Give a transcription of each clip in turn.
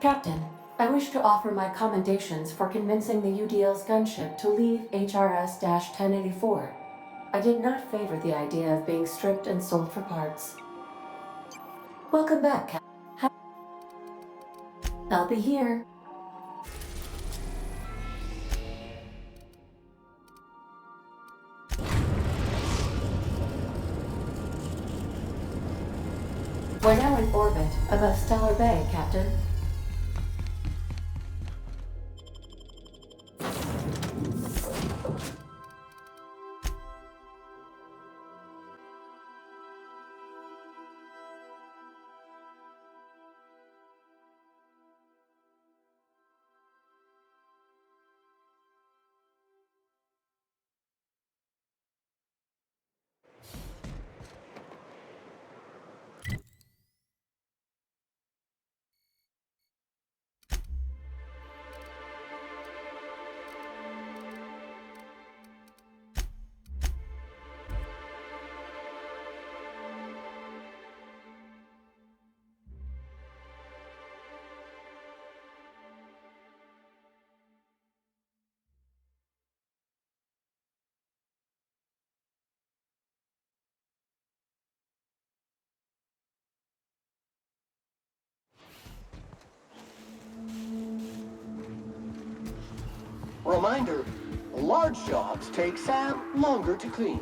Captain, I wish to offer my commendations for convincing the UDL's gunship to leave HRS-1084. I did not favor the idea of being stripped and sold for parts. Welcome back, Captain. I'll be here. We're now in orbit above Stellar Bay, Captain. Reminder, large jobs take Sam longer to clean.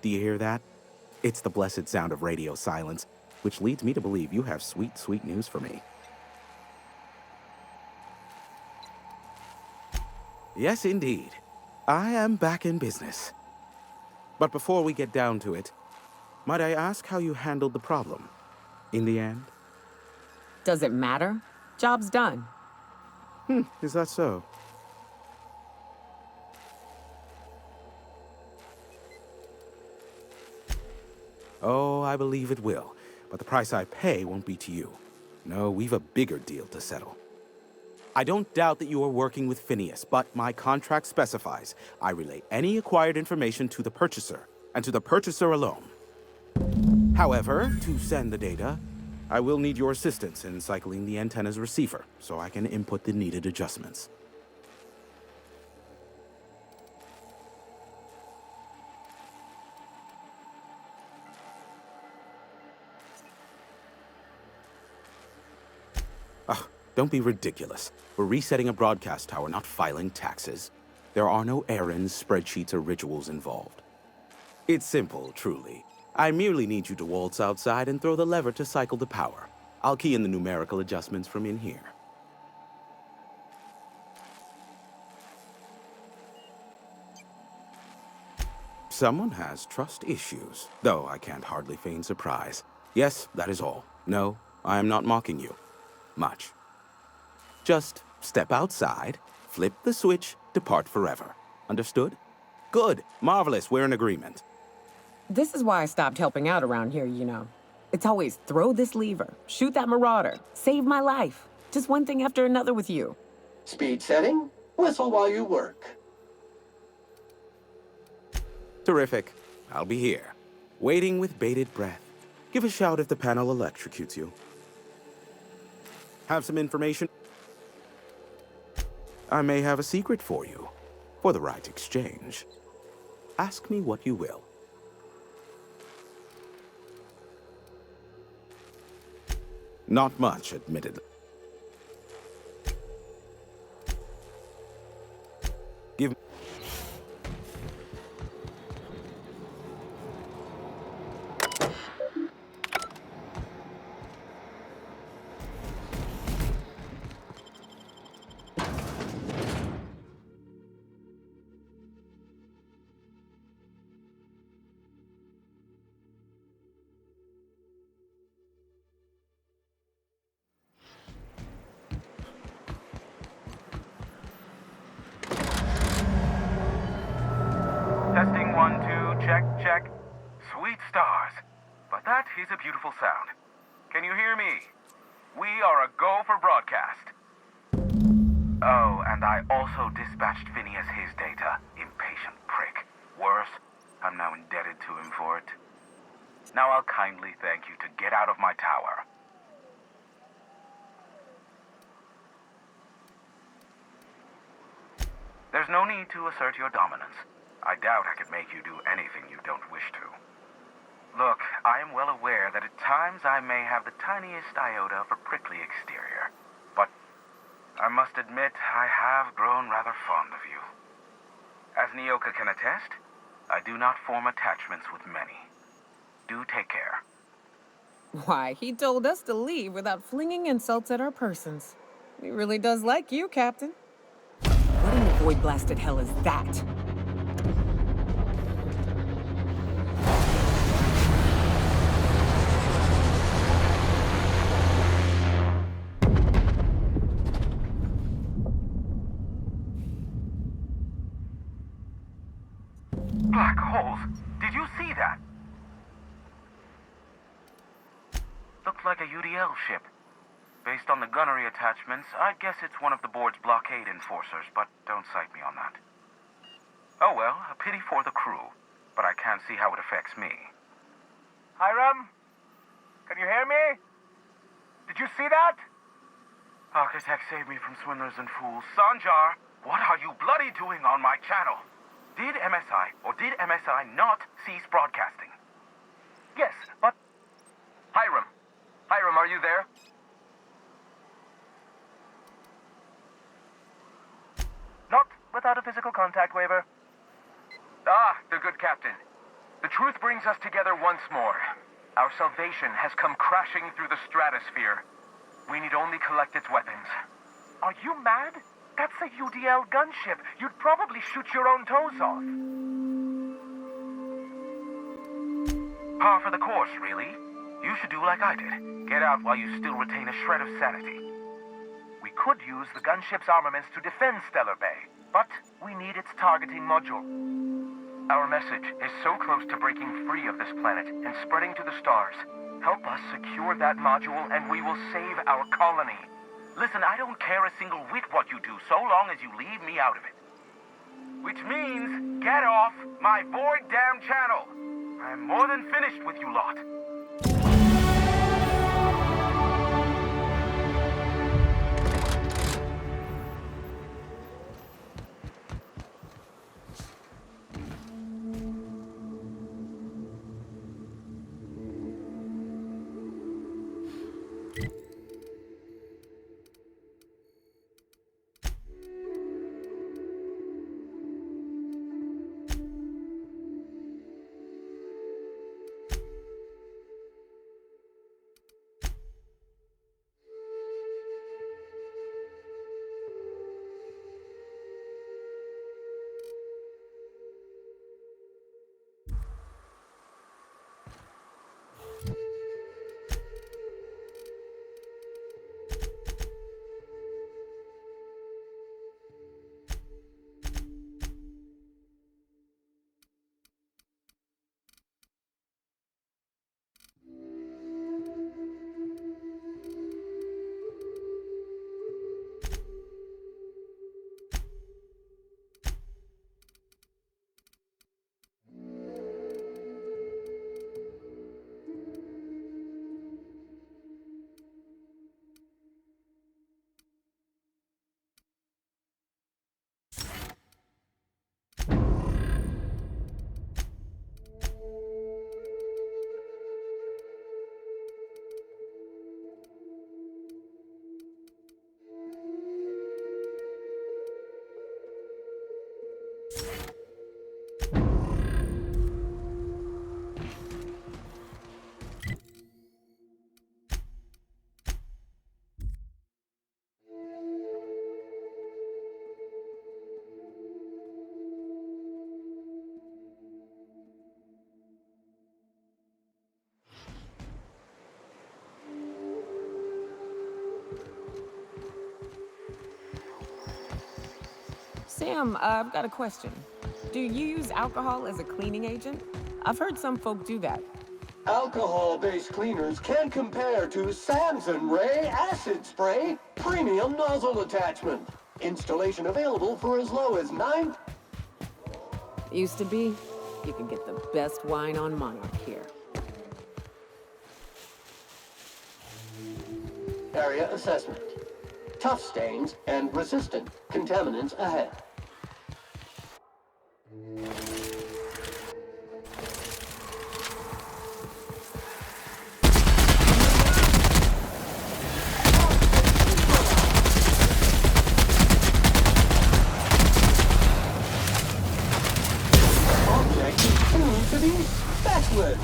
Do you hear that? It's the blessed sound of radio silence, which leads me to believe you have sweet, sweet news for me. Yes, indeed. I am back in business. But before we get down to it, might I ask how you handled the problem? In the end? Does it matter? Job's done. Is that so? Oh, I believe it will. But the price I pay won't be to you. No, we've a bigger deal to settle. I don't doubt that you are working with Phineas, but my contract specifies I relay any acquired information to the purchaser, and to the purchaser alone. However, to send the data, I will need your assistance in cycling the antenna's receiver, so I can input the needed adjustments. Don't be ridiculous. We're resetting a broadcast tower, not filing taxes. There are no errands, spreadsheets, or rituals involved. It's simple, truly. I merely need you to waltz outside and throw the lever to cycle the power. I'll key in the numerical adjustments from in here. Someone has trust issues, though I can't hardly feign surprise. Yes, that is all. No, I am not mocking you. Much. Just step outside, flip the switch, depart forever. Understood? Good. Marvelous. We're in agreement. This is why I stopped helping out around here, you know. It's always throw this lever, shoot that marauder, save my life. Just one thing after another with you. Speed setting? Whistle while you work. Terrific. I'll be here, waiting with bated breath. Give a shout if the panel electrocutes you. Have some information? I may have a secret for you, for the right exchange. Ask me what you will. Not much, admittedly. Give Testing 1, 2, check, check. Sweet stars. But that is a beautiful sound. Can you hear me? We are a go for broadcast. Oh, and I also dispatched Phineas his data. Impatient prick. Worse, I'm now indebted to him for it. Now I'll kindly thank you to get out of my tower. There's no need to assert your dominance. I doubt I could make you do anything you don't wish to. Look, I am well aware that at times I may have the tiniest iota of a prickly exterior, but I must admit I have grown rather fond of you. As Nyoka can attest, I do not form attachments with many. Do take care. Why, he told us to leave without flinging insults at our persons. He really does like you, Captain. What in the void-blasted hell is that? Black holes! Did you see that? Looked like a UDL ship. Based on the gunnery attachments, I'd guess it's one of the board's blockade enforcers, but don't cite me on that. Oh well, a pity for the crew, but I can't see how it affects me. Hiram? Can you hear me? Did you see that? Architect saved me from swindlers and fools. Sanjar, what are you bloody doing on my channel? Did MSI or did MSI not cease broadcasting? Yes, but... Hiram, are you there? Not without a physical contact waiver. Ah, the good captain. The truth brings us together once more. Our salvation has come crashing through the stratosphere. We need only collect its weapons. Are you mad? That's a UDL gunship. You'd probably shoot your own toes off. Par for the course, really. You should do like I did. Get out while you still retain a shred of sanity. We could use the gunship's armaments to defend Stellar Bay, but we need its targeting module. Our message is so close to breaking free of this planet and spreading to the stars. Help us secure that module and we will save our colony. Listen, I don't care a single whit what you do, so long as you leave me out of it. Which means, get off my void damn channel. I'm more than finished with you lot. Sam, I've got a question. Do you use alcohol as a cleaning agent? I've heard some folk do that. Alcohol-based cleaners can compare to Samson Ray Acid Spray Premium Nozzle Attachment. Installation available for as low as 9... Used to be, you could get the best wine on Monarch here. Area assessment. Tough stains and resistant contaminants ahead. Object is tuned to be specialist.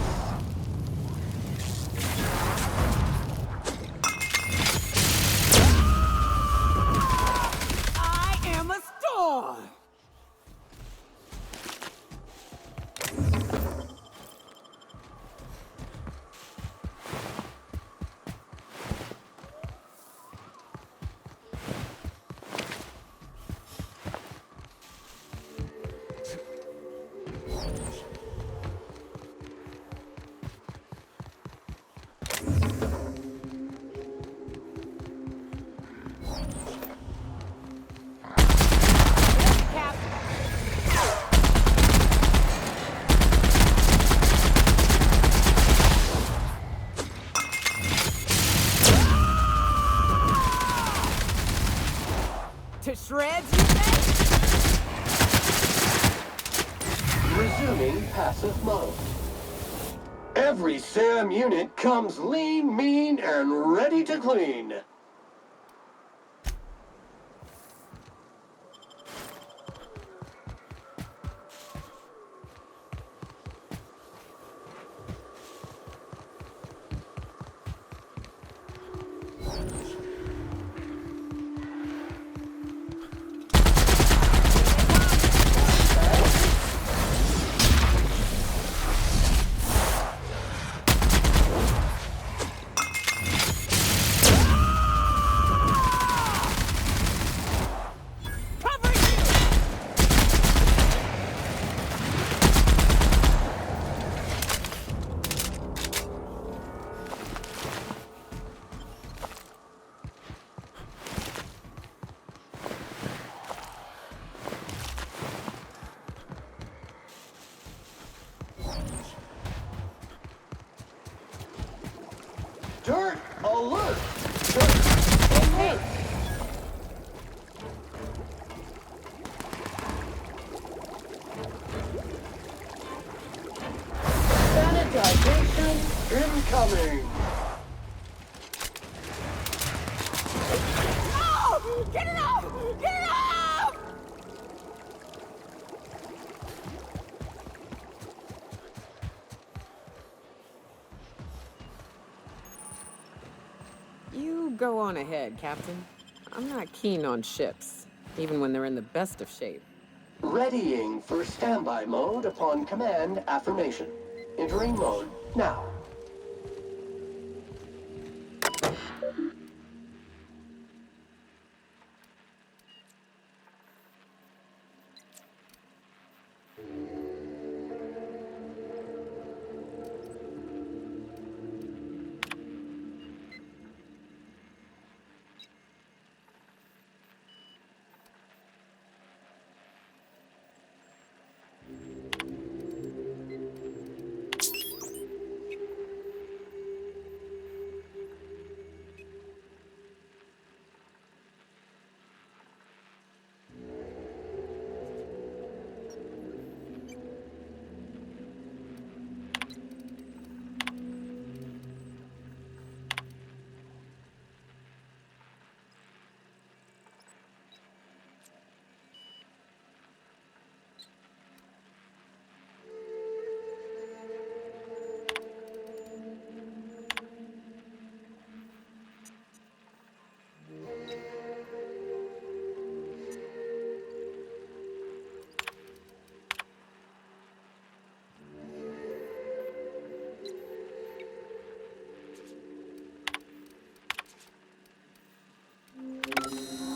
I am a star! Cap. To shreds, you say? Resuming passive mode. Every SAM unit comes lean, mean, and ready to clean. Cover you! Dirt alert! Dirt alert! Sanitization incoming! No! Get it off! Get it off! You go on ahead, Captain. I'm not keen on ships, even when they're in the best of shape. Readying for standby mode upon command affirmation. Entering mode now.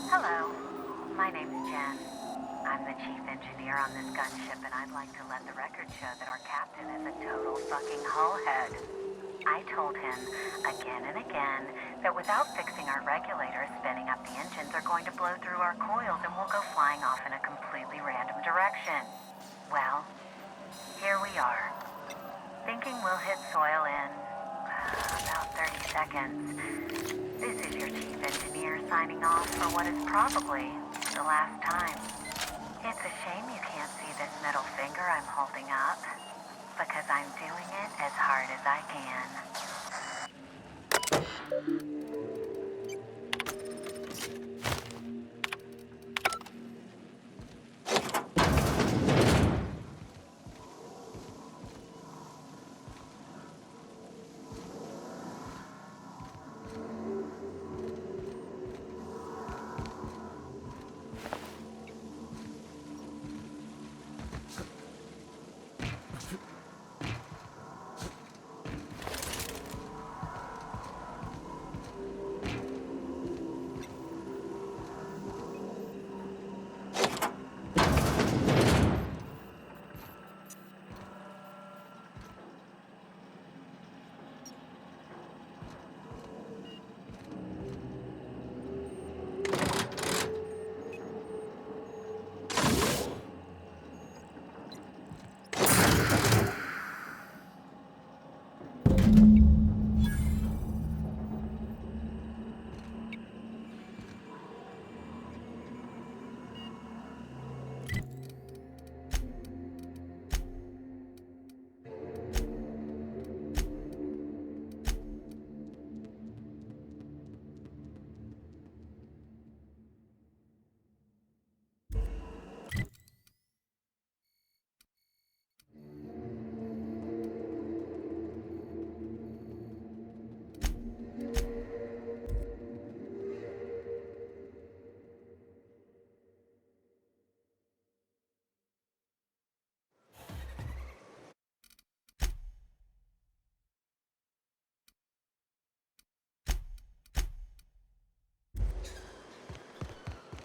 Hello, my name's Jen. I'm the chief engineer on this gunship, and I'd like to let the record show that our captain is a total fucking hullhead. I told him, again and again, that without fixing our regulators, spinning up the engines are going to blow through our coils and we'll go flying off in a completely random direction. Well, here we are. Thinking we'll hit soil in about 30 seconds. This is your chief engineer signing off for what is probably the last time. It's a shame you can't see this middle finger I'm holding up, because I'm doing it as hard as I can.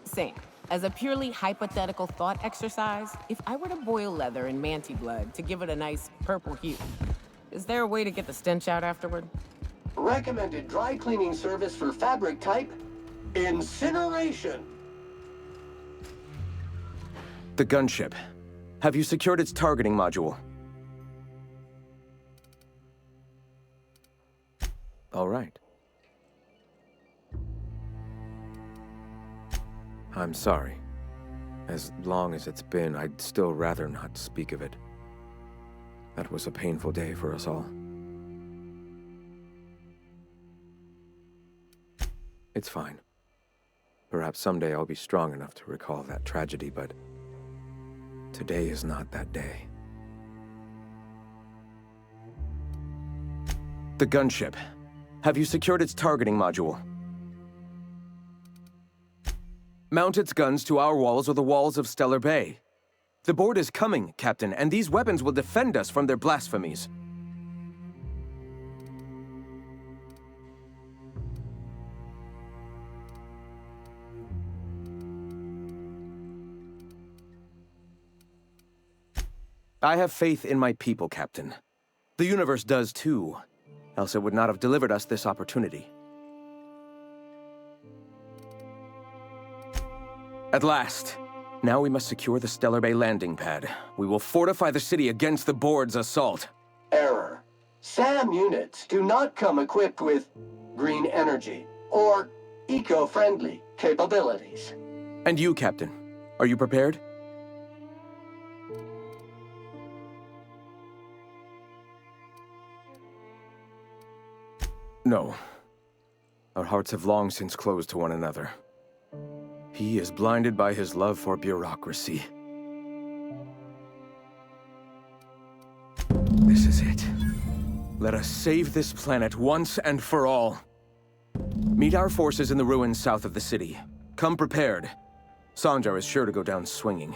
Sam, as a purely hypothetical thought exercise, if I were to boil leather in manti blood to give it a nice purple hue, is there a way to get the stench out afterward? Recommended dry cleaning service for fabric type, incineration. The gunship. Have you secured its targeting module? All right. I'm sorry. As long as it's been, I'd still rather not speak of it. That was a painful day for us all. It's fine. Perhaps someday I'll be strong enough to recall that tragedy, but today is not that day. The gunship. Have you secured its targeting module? Mount its guns to our walls or the walls of Stellar Bay. The board is coming, Captain, and these weapons will defend us from their blasphemies. I have faith in my people, Captain. The universe does too, else it would not have delivered us this opportunity. At last. Now we must secure the Stellar Bay landing pad. We will fortify the city against the board's assault. Error. SAM units do not come equipped with green energy or eco-friendly capabilities. And you, Captain, are you prepared? No. Our hearts have long since closed to one another. He is blinded by his love for bureaucracy. This is it. Let us save this planet once and for all. Meet our forces in the ruins south of the city. Come prepared. Sanjar is sure to go down swinging.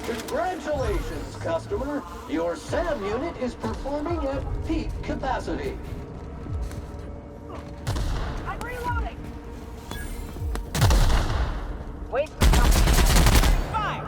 Congratulations, customer. Your SAM unit is performing at peak capacity. I'm reloading! Wait for something. Fire!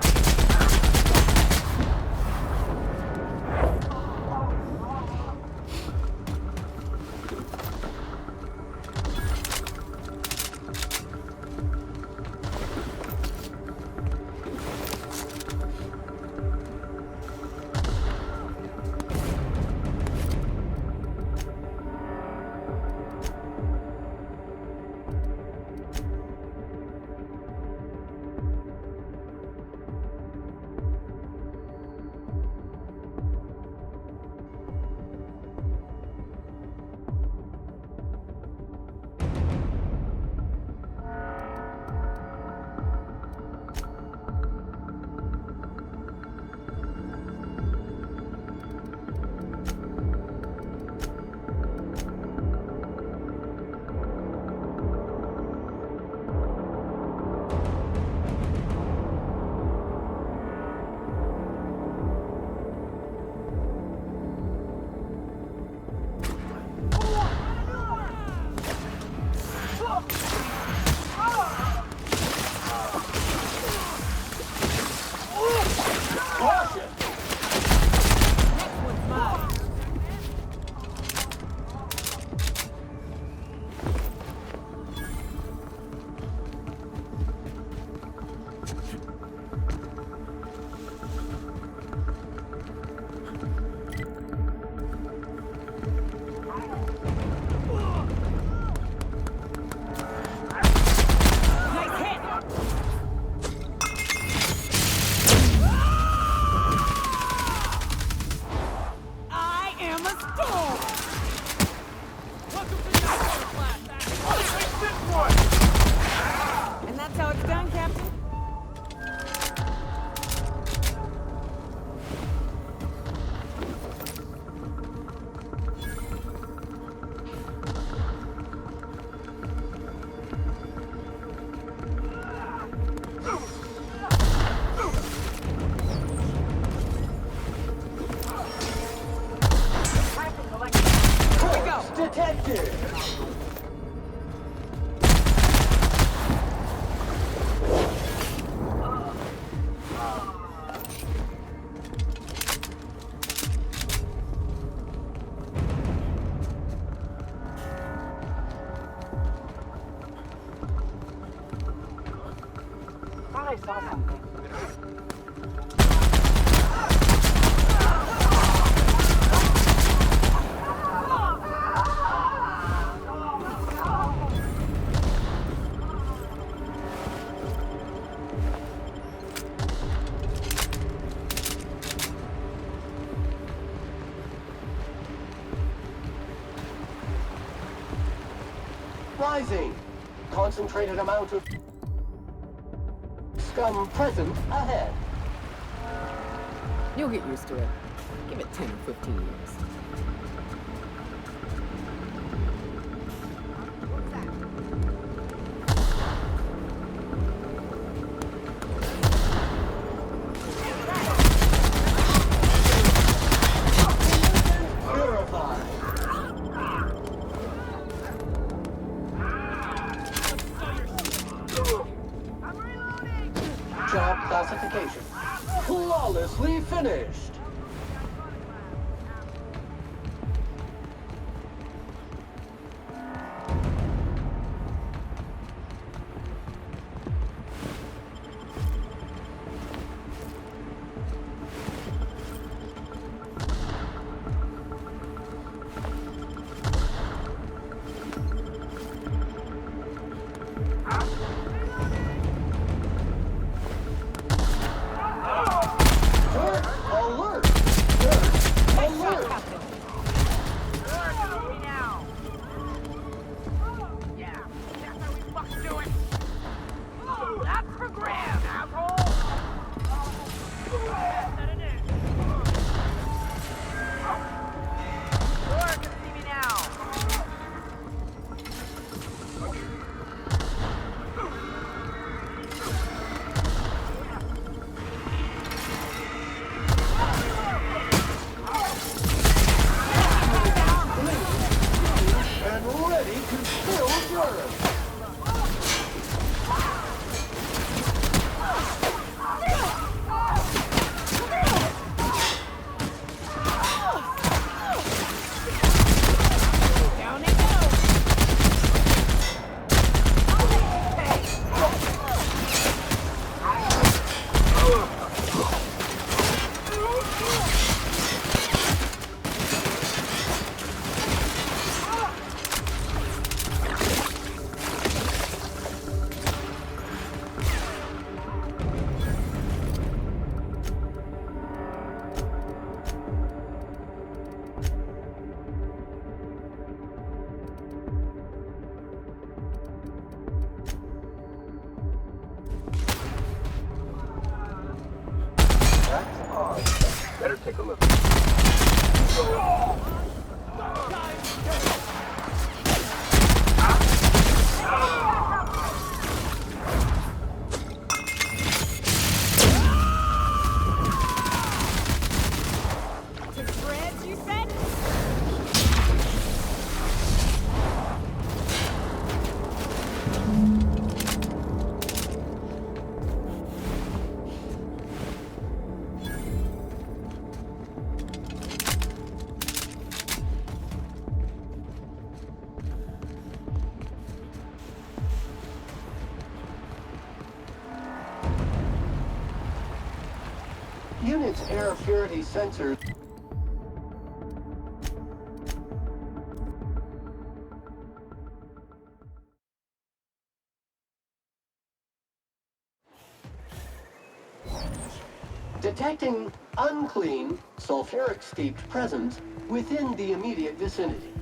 And that's how it's done, Captain? Detected! Thought I saw something. Rising. Concentrated amount of scum present ahead. You'll get used to it. Give it 10 or 15 years. Purified. Job classification. Flawlessly finished. Alert! Better take a look. To shreds, you said? Unit's air purity sensors. Detecting unclean, sulfuric-steeped presence within the immediate vicinity.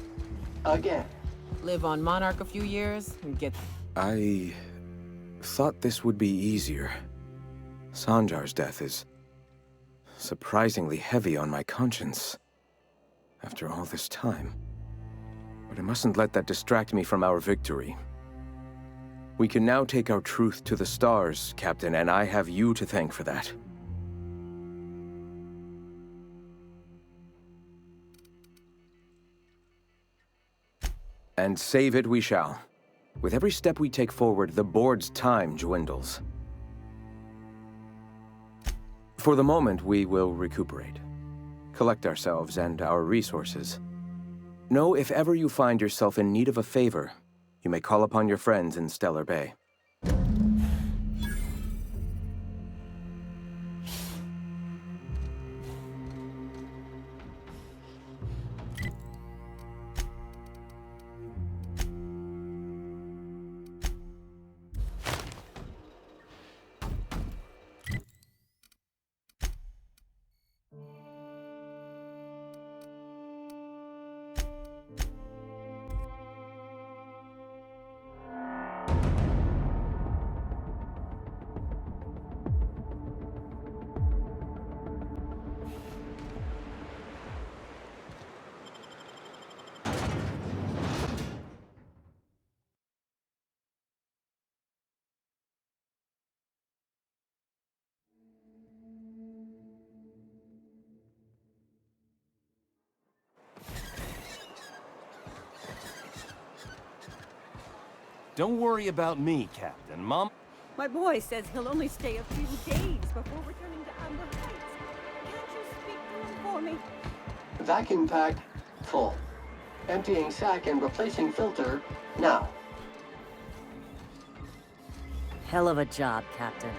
Again. Live on Monarch a few years and get... I thought this would be easier. Sanjar's death is surprisingly heavy on my conscience after all this time. But I mustn't let that distract me from our victory. We can now take our truth to the stars, Captain, and I have you to thank for that. And save it we shall. With every step we take forward, the board's time dwindles. For the moment, we will recuperate, collect ourselves and our resources. Know if ever you find yourself in need of a favor, you may call upon your friends in Stellar Bay. Don't worry about me, Captain. Mom... My boy says he'll only stay a few days before returning to Amber Heights. Can't you speak to him for me? Vacuum pack full. Emptying sack and replacing filter now. Hell of a job, Captain.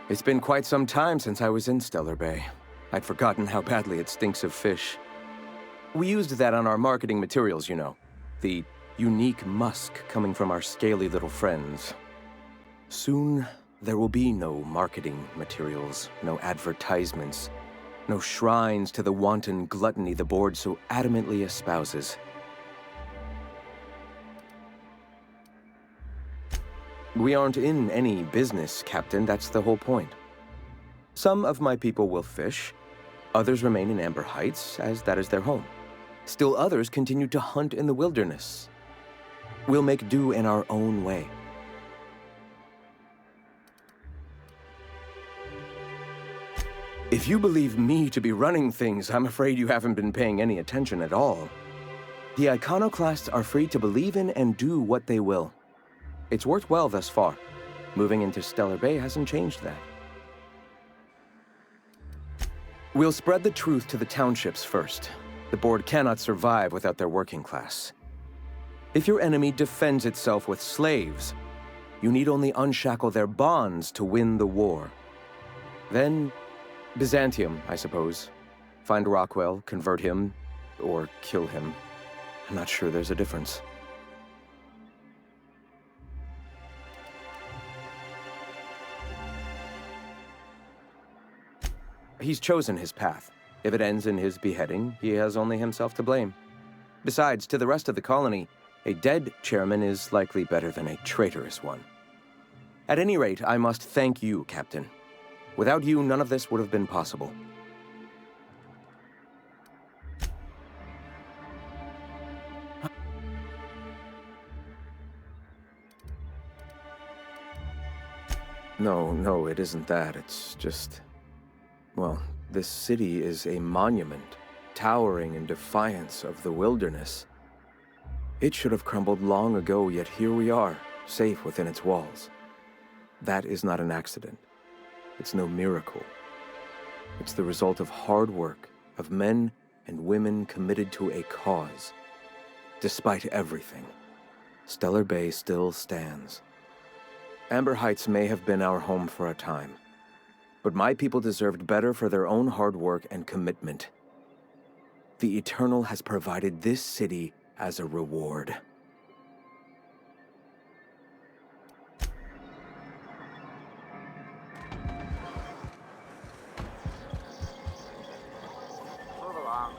It's been quite some time since I was in Stellar Bay. I'd forgotten how badly it stinks of fish. We used that on our marketing materials, you know. The unique musk coming from our scaly little friends. Soon, there will be no marketing materials, no advertisements, no shrines to the wanton gluttony the board so adamantly espouses. We aren't in any business, Captain, that's the whole point. Some of my people will fish, others remain in Amber Heights, as that is their home. Still others continue to hunt in the wilderness. We'll make do in our own way. If you believe me to be running things, I'm afraid you haven't been paying any attention at all. The iconoclasts are free to believe in and do what they will. It's worked well thus far. Moving into Stellar Bay hasn't changed that. We'll spread the truth to the townships first. The board cannot survive without their working class. If your enemy defends itself with slaves, you need only unshackle their bonds to win the war. Then, Byzantium, I suppose. Find Rockwell, convert him, or kill him. I'm not sure there's a difference. He's chosen his path. If it ends in his beheading, he has only himself to blame. Besides, to the rest of the colony, a dead chairman is likely better than a traitorous one. At any rate, I must thank you, Captain. Without you, none of this would have been possible. No, it isn't that. It's just... Well, this city is a monument, towering in defiance of the wilderness. It should have crumbled long ago, yet here we are, safe within its walls. That is not an accident. It's no miracle. It's the result of hard work, of men and women committed to a cause. Despite everything, Stellar Bay still stands. Amber Heights may have been our home for a time, but my people deserved better for their own hard work and commitment. The Eternal has provided this city as a reward. Move along.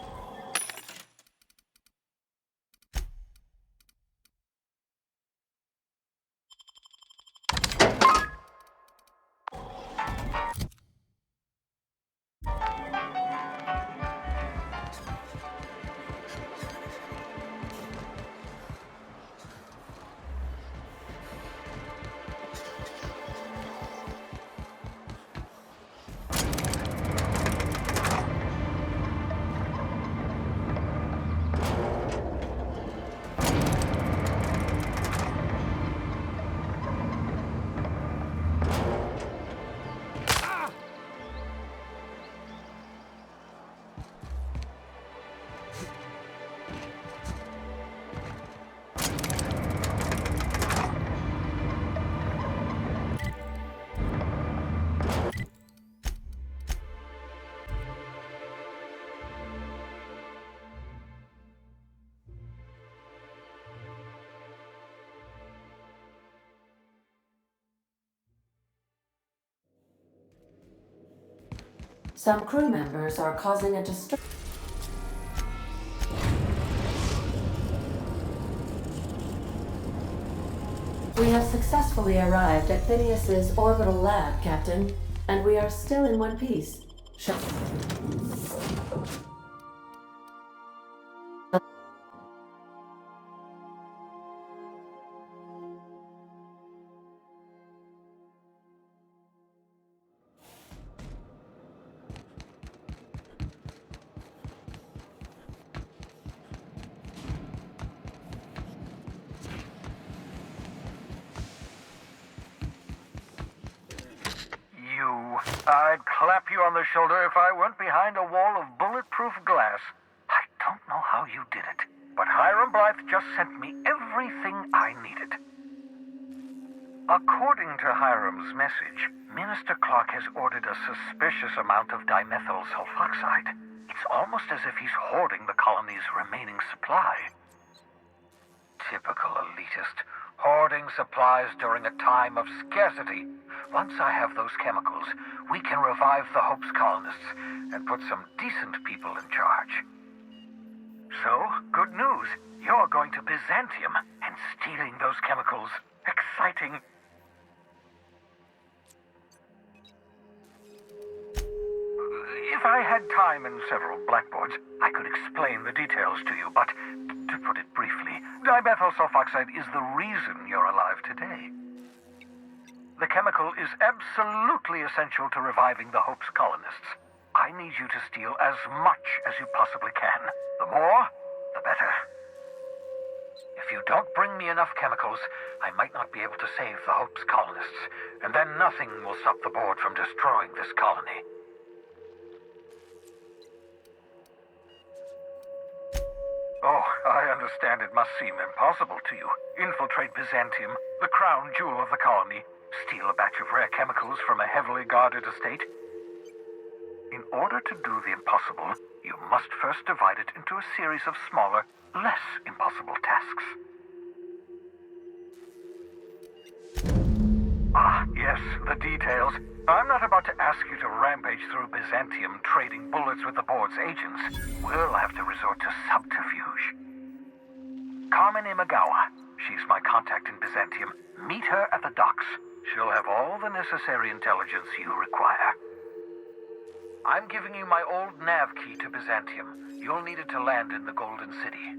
Some crew members are causing a disturbance. We have successfully arrived at Phineas's orbital lab, Captain, and we are still in one piece. I'd clap you on the shoulder if I weren't behind a wall of bulletproof glass. I don't know how you did it, but Hiram Blythe just sent me everything I needed. According to Hiram's message, Minister Clark has ordered a suspicious amount of dimethyl sulfoxide. It's almost as if he's hoarding the colony's remaining supply. Typical elitist, hoarding supplies during a time of scarcity. Once I have those chemicals, we can revive the Hope's colonists and put some decent people in charge. So, good news. You're going to Byzantium, and stealing those chemicals. Exciting. If I had time and several blackboards, I could explain the details to you, but to put it briefly, dimethyl sulfoxide is the reason you're alive today. The chemical is absolutely essential to reviving the Hope's colonists. I need you to steal as much as you possibly can. The more, the better. If you don't bring me enough chemicals, I might not be able to save the Hope's colonists, and then nothing will stop the board from destroying this colony. Oh, I understand it must seem impossible to you. Infiltrate Byzantium, the crown jewel of the colony, steal a batch of rare chemicals from a heavily guarded estate. In order to do the impossible, you must first divide it into a series of smaller, less impossible tasks. Ah, yes, the details. I'm not about to ask you to rampage through Byzantium trading bullets with the board's agents. We'll have to resort to subterfuge. Carmen Imagawa. She's my contact in Byzantium. Meet her at the docks. She'll have all the necessary intelligence you require. I'm giving you my old nav key to Byzantium. You'll need it to land in the Golden City.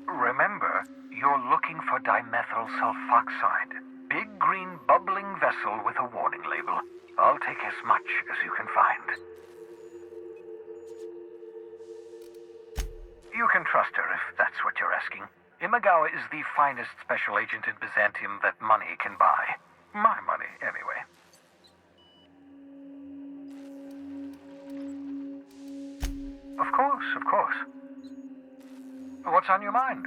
Remember, you're looking for dimethyl sulfoxide. Big green bubbling vessel with a warning label. I'll take as much as you can find. You can trust her if that's what you're asking. Imagawa is the finest special agent in Byzantium that money can buy. My money, anyway. Of course, of course. What's on your mind?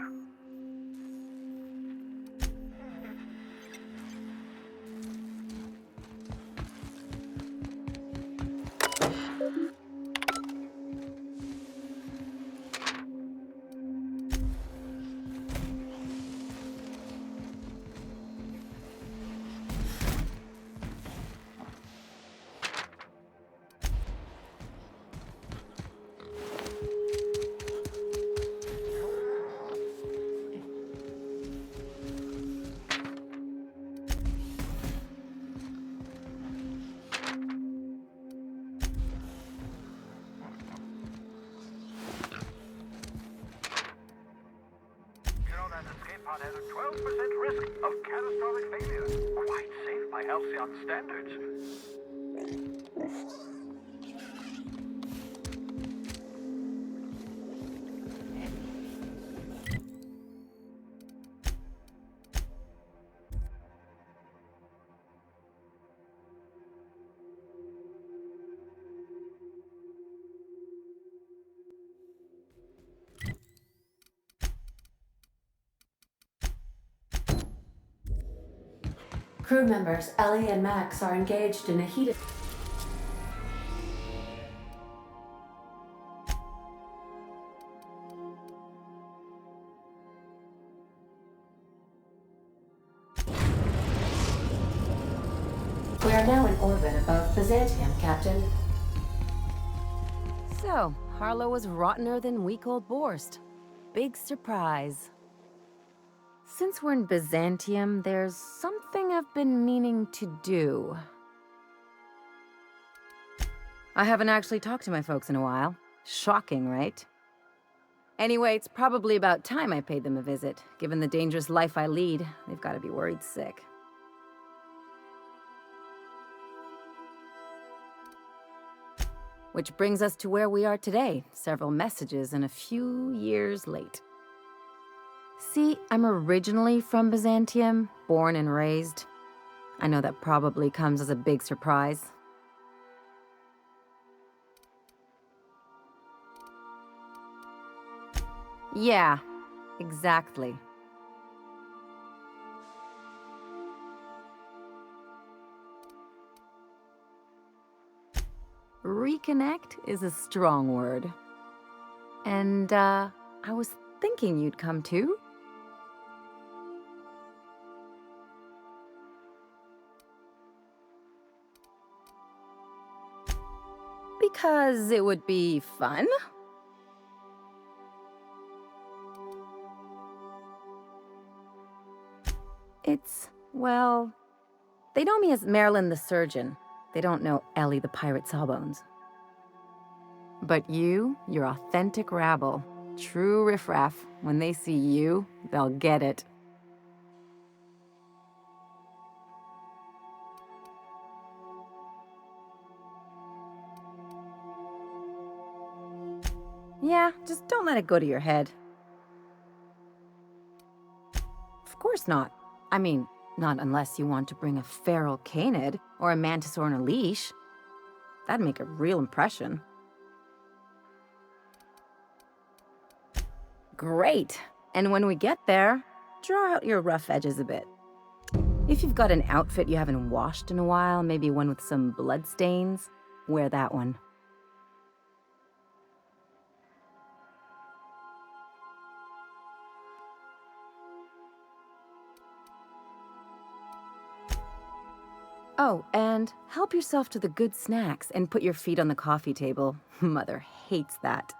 Pod has a 12% risk of catastrophic failure. Quite safe by Halcyon standards. Crew members Ellie and Max are engaged in a heated... We are now in orbit above Byzantium, Captain. So, Harlow was rottener than week-old Borst. Big surprise. Since we're in Byzantium, there's something I've been meaning to do. I haven't actually talked to my folks in a while. Shocking, right? Anyway, it's probably about time I paid them a visit. Given the dangerous life I lead, they've got to be worried sick. Which brings us to where we are today, several messages and a few years late. See, I'm originally from Byzantium, born and raised. I know that probably comes as a big surprise. Yeah, exactly. Reconnect is a strong word. And, I was thinking you'd come too. Because it would be fun? Well, they know me as Marilyn the Surgeon. They don't know Ellie the Pirate Sawbones. But you're authentic rabble. True riffraff. When they see you, they'll get it. Yeah, just don't let it go to your head. Of course not. I mean, not unless you want to bring a feral canid or a mantis on a leash. That'd make a real impression. Great! And when we get there, draw out your rough edges a bit. If you've got an outfit you haven't washed in a while, maybe one with some blood stains, wear that one. Oh, and help yourself to the good snacks and put your feet on the coffee table. Mother hates that.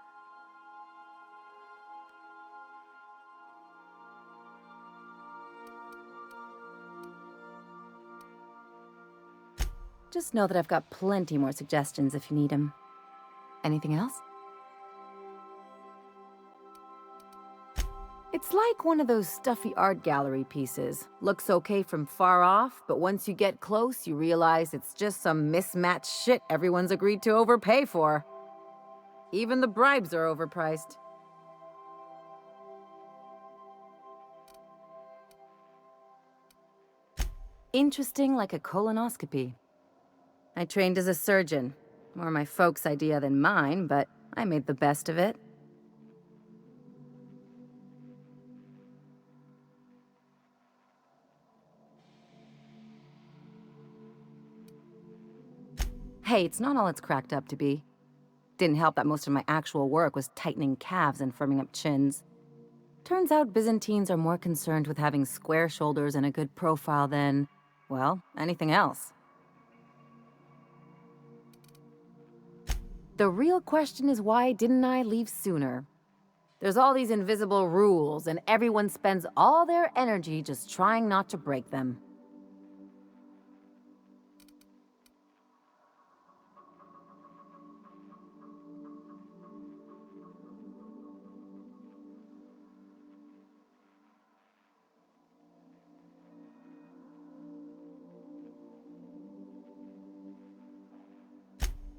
Just know that I've got plenty more suggestions if you need them. Anything else? It's like one of those stuffy art gallery pieces. Looks okay from far off, but once you get close, you realize it's just some mismatched shit everyone's agreed to overpay for. Even the bribes are overpriced. Interesting like a colonoscopy. I trained as a surgeon. More my folks' idea than mine, but I made the best of it. Hey, it's not all it's cracked up to be. Didn't help that most of my actual work was tightening calves and firming up chins. Turns out Byzantines are more concerned with having square shoulders and a good profile than, well, anything else. The real question is, why didn't I leave sooner? There's all these invisible rules, and everyone spends all their energy just trying not to break them.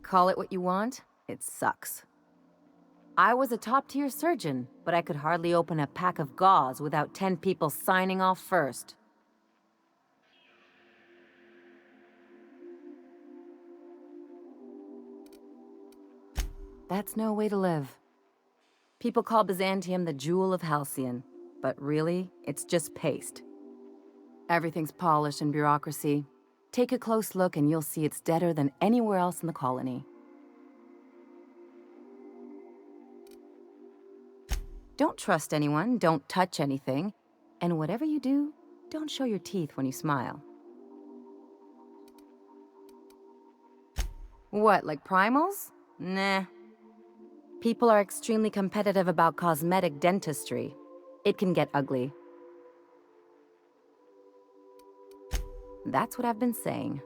Call it what you want, it sucks. I was a top-tier surgeon, but I could hardly open a pack of gauze without 10 people signing off first. That's no way to live. People call Byzantium the jewel of Halcyon, but really, it's just paste. Everything's polished and bureaucracy. Take a close look and you'll see it's deader than anywhere else in the colony. Don't trust anyone, don't touch anything, and whatever you do, don't show your teeth when you smile. What, like primals? Nah. People are extremely competitive about cosmetic dentistry. It can get ugly. That's what I've been saying.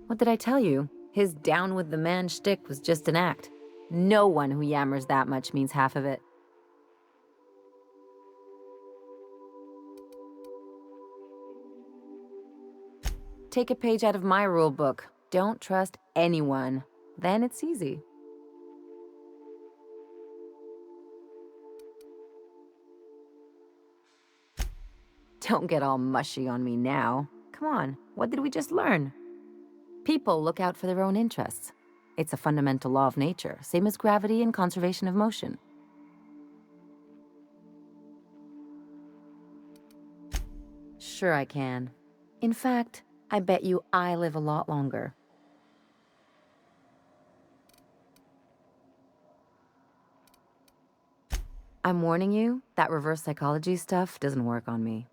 What did I tell you? His down with the man shtick was just an act. No one who yammers that much means half of it. Take a page out of my rule book. Don't trust anyone. Then it's easy. Don't get all mushy on me now. Come on, what did we just learn? People look out for their own interests. It's a fundamental law of nature, same as gravity and conservation of motion. Sure I can. In fact, I bet you I live a lot longer. I'm warning you, that reverse psychology stuff doesn't work on me.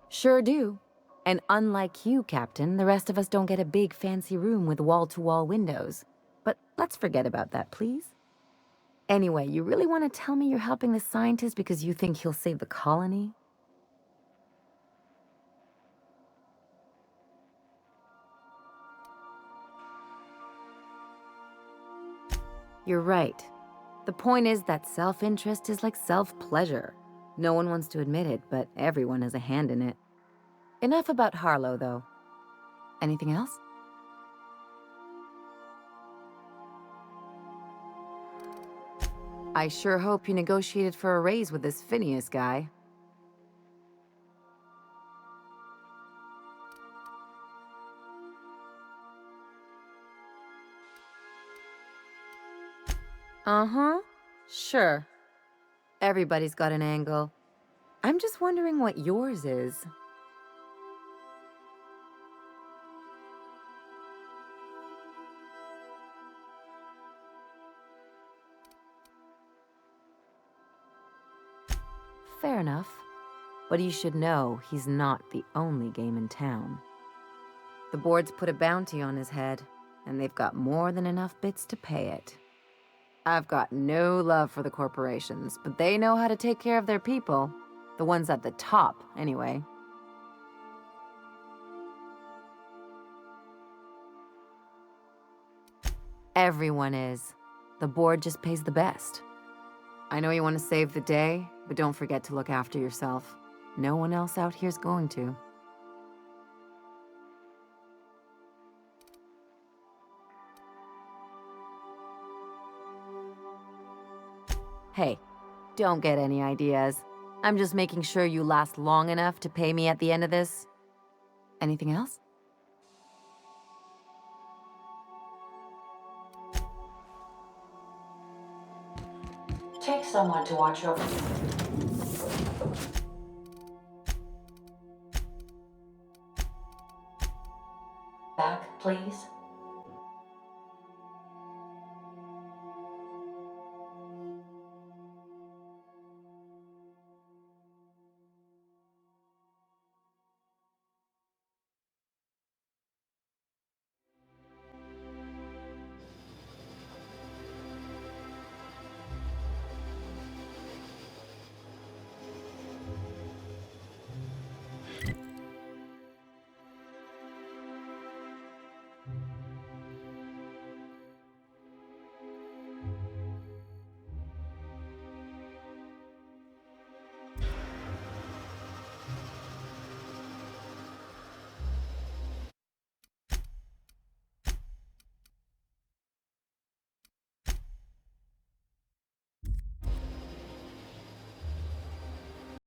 Sure do. And unlike you, Captain, the rest of us don't get a big fancy room with wall-to-wall windows. But let's forget about that, please. Anyway, you really want to tell me you're helping the scientist because you think he'll save the colony? You're right. The point is that self-interest is like self-pleasure. No one wants to admit it, but everyone has a hand in it. Enough about Harlow, though. Anything else? I sure hope you negotiated for a raise with this Phineas guy. Uh-huh. Sure. Everybody's got an angle. I'm just wondering what yours is. Fair enough. But you should know he's not the only game in town. The board's put a bounty on his head. and they've got more than enough bits to pay it. I've got no love for the corporations, but they know how to take care of their people. The ones at the top, anyway. Everyone is. The board just pays the best. I know you want to save the day, but don't forget to look after yourself. No one else out here's going to. Hey, don't get any ideas. I'm just making sure you last long enough to pay me at the end of this. Anything else? Take someone to watch over you.